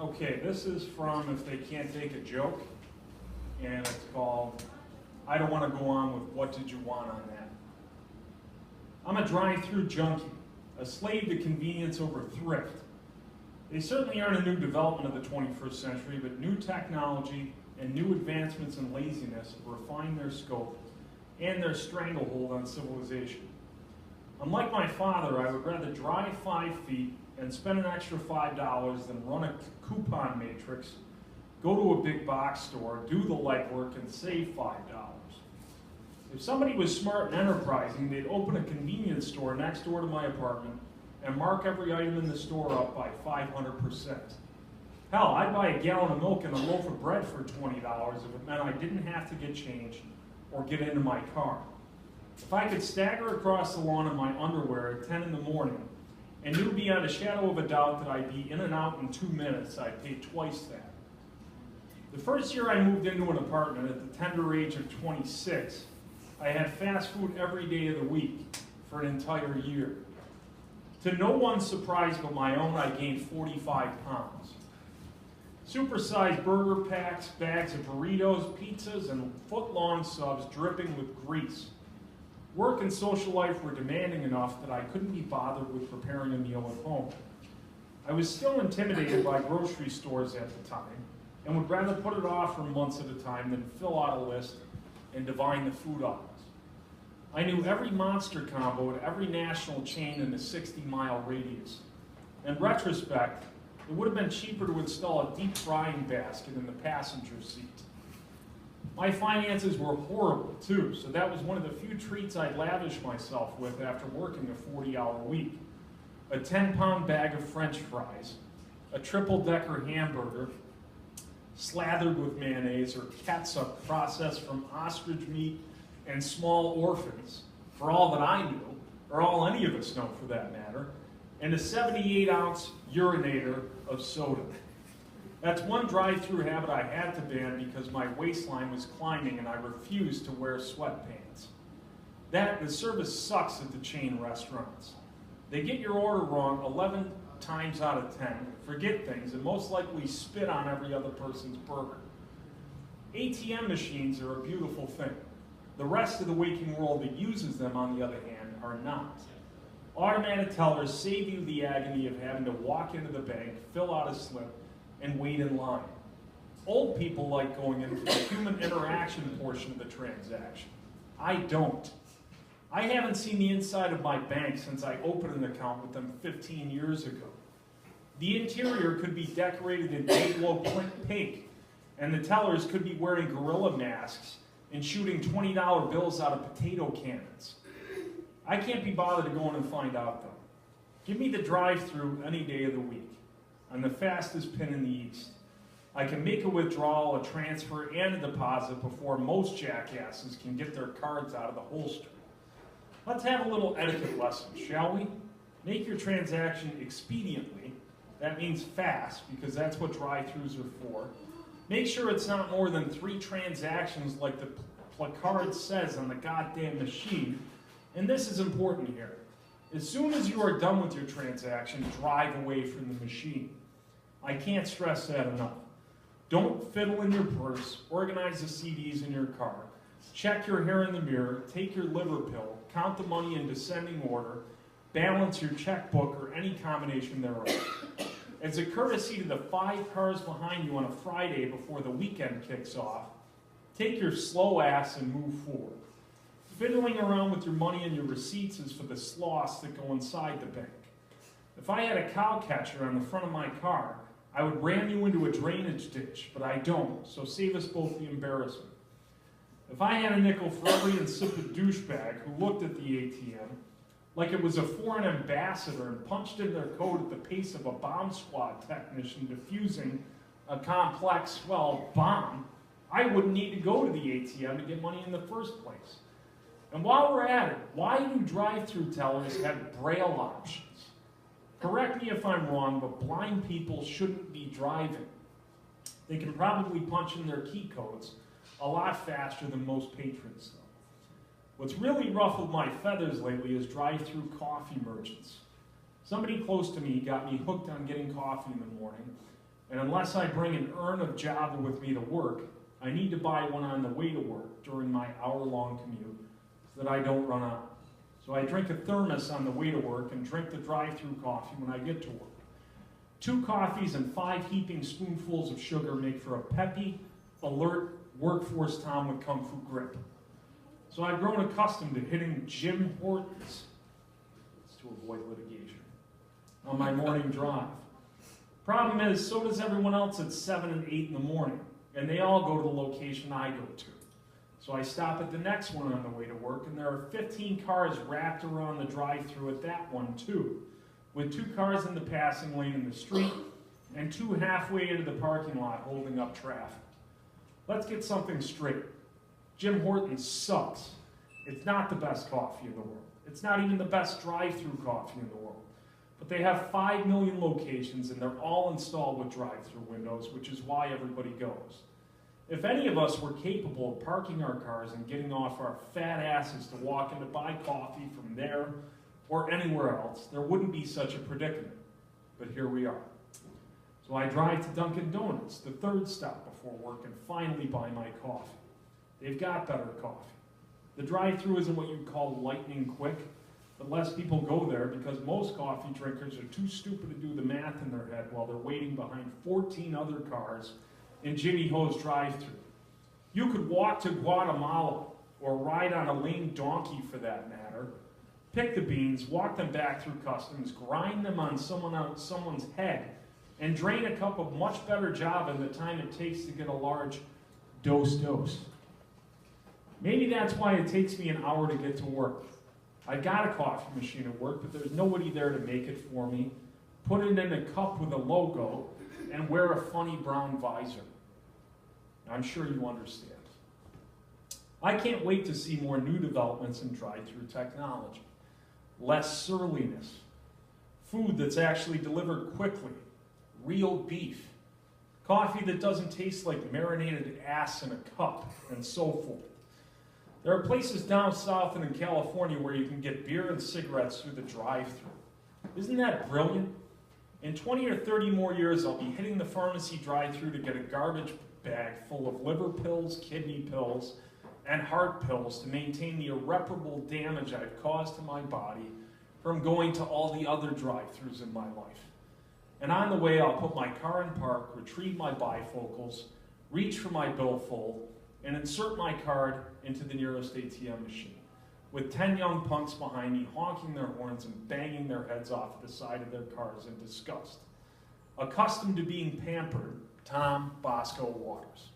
Okay, this is from If They Can't Take a Joke, and it's called, I Don't Want to Go On With What Did You Want on That. I'm a drive-through junkie, a slave to convenience over thrift. They certainly aren't a new development of the 21st century, but new technology and new advancements in laziness have refined their scope and their stranglehold on civilization. Unlike my father, I would rather drive 5 feet and spend an extra $5 than run a coupon matrix, go to a big box store, do the legwork, and save $5. If somebody was smart and enterprising, they'd open a convenience store next door to my apartment and mark every item in the store up by 500%. Hell, I'd buy a gallon of milk and a loaf of bread for $20 if it meant I didn't have to get changed or get into my car. If I could stagger across the lawn in my underwear at 10 in the morning and knew beyond a shadow of a doubt that I'd be in and out in 2 minutes, I'd pay twice that. The first year I moved into an apartment at the tender age of 26, I had fast food every day of the week for an entire year. To no one's surprise but my own, I gained 45 pounds. Supersized burger packs, bags of burritos, pizzas, and foot-long subs dripping with grease. Work and social life were demanding enough that I couldn't be bothered with preparing a meal at home. I was still intimidated by grocery stores at the time and would rather put it off for months at a time than fill out a list and divine the food aisles. I knew every monster combo at every national chain in a 60-mile radius. In retrospect, it would have been cheaper to install a deep frying basket in the passenger seat. My finances were horrible too, so that was one of the few treats I'd lavish myself with after working a 40-hour week. A 10-pound bag of French fries, a triple-decker hamburger, slathered with mayonnaise or catsup processed from ostrich meat and small orphans, for all that I knew, or all any of us know for that matter, and a 78-ounce urinator of soda. That's one drive-through habit I had to ban because my waistline was climbing and I refused to wear sweatpants. The service sucks at the chain restaurants. They get your order wrong 11 times out of 10, forget things, and most likely spit on every other person's burger. ATM machines are a beautiful thing. The rest of the waking world that uses them, on the other hand, are not. Automatic tellers save you the agony of having to walk into the bank, fill out a slip, and wait in line. Old people like going into the human interaction portion of the transaction. I don't. I haven't seen the inside of my bank since I opened an account with them 15 years ago. The interior could be decorated in day-glow pink, and the tellers could be wearing gorilla masks and shooting $20 bills out of potato cannons. I can't be bothered to go in and find out, though. Give me the drive-through any day of the week. I'm the fastest pin in the East. I can make a withdrawal, a transfer, and a deposit before most jackasses can get their cards out of the holster. Let's have a little etiquette lesson, shall we? Make your transaction expediently. That means fast, because that's what drive-thrus are for. Make sure it's not more than 3 transactions like the placard says on the goddamn machine. And this is important here. As soon as you are done with your transaction, drive away from the machine. I can't stress that enough. Don't fiddle in your purse, organize the CDs in your car, check your hair in the mirror, take your liver pill, count the money in descending order, balance your checkbook or any combination thereof. As a courtesy to the 5 cars behind you on a Friday before the weekend kicks off, take your slow ass and move forward. Fiddling around with your money and your receipts is for the sloths that go inside the bank. If I had a cow catcher on the front of my car, I would ram you into a drainage ditch, but I don't, so save us both the embarrassment. If I had a nickel for every insipid douchebag who looked at the ATM like it was a foreign ambassador and punched in their code at the pace of a bomb squad technician defusing a complex, well, bomb, I wouldn't need to go to the ATM to get money in the first place. And while we're at it, why do drive-through tellers have braille options? Correct me if I'm wrong, but blind people shouldn't be driving. They can probably punch in their key codes a lot faster than most patrons, though. What's really ruffled my feathers lately is drive-through coffee merchants. Somebody close to me got me hooked on getting coffee in the morning, And unless I bring an urn of Java with me to work, I need to buy one on the way to work during my hour-long commute so that I don't run out. So I drink a thermos on the way to work and drink the drive-through coffee when I get to work. 2 coffees and 5 heaping spoonfuls of sugar make for a peppy, alert workforce Tom with Kung Fu grip. So I've grown accustomed to hitting Jim Hortons, it's to avoid litigation, on my morning drive. Problem is, so does everyone else at 7 and 8 in the morning, and they all go to the location I go to. So I stop at the next one on the way to work, and there are 15 cars wrapped around the drive-thru at that one too, with 2 cars in the passing lane in the street, and 2 halfway into the parking lot holding up traffic. Let's get something straight. Jim Hortons sucks. It's not the best coffee in the world. It's not even the best drive-thru coffee in the world. But they have 5 million locations, and they're all installed with drive-thru windows, which is why everybody goes. If any of us were capable of parking our cars and getting off our fat asses to walk in to buy coffee from there or anywhere else, there wouldn't be such a predicament. But here we are. So I drive to Dunkin' Donuts, the 3rd stop before work, and finally buy my coffee. They've got better coffee. The drive-thru isn't what you'd call lightning quick, but less people go there because most coffee drinkers are too stupid to do the math in their head while they're waiting behind 14 other cars in Jimmy Ho's drive-thru. You could walk to Guatemala or ride on a lame donkey for that matter, pick the beans, walk them back through customs, grind them on someone's head, and drain a cup of much better Java in the time it takes to get a large dose. Maybe that's why it takes me an hour to get to work. I got a coffee machine at work, but there's nobody there to make it for me, put it in a cup with a logo, and wear a funny brown visor. I'm sure you understand. I can't wait to see more new developments in drive-thru technology. Less surliness. Food that's actually delivered quickly. Real beef. Coffee that doesn't taste like marinated ass in a cup, and so forth. There are places down south and in California where you can get beer and cigarettes through the drive-thru. Isn't that brilliant? In 20 or 30 more years, I'll be hitting the pharmacy drive-thru to get a garbage bag full of liver pills, kidney pills, and heart pills to maintain the irreparable damage I've caused to my body from going to all the other drive-thrus in my life. And on the way, I'll put my car in park, retrieve my bifocals, reach for my billfold, and insert my card into the nearest ATM machine, with 10 young punks behind me honking their horns and banging their heads off the side of their cars in disgust. Accustomed to being pampered, Tom Bosco Waters.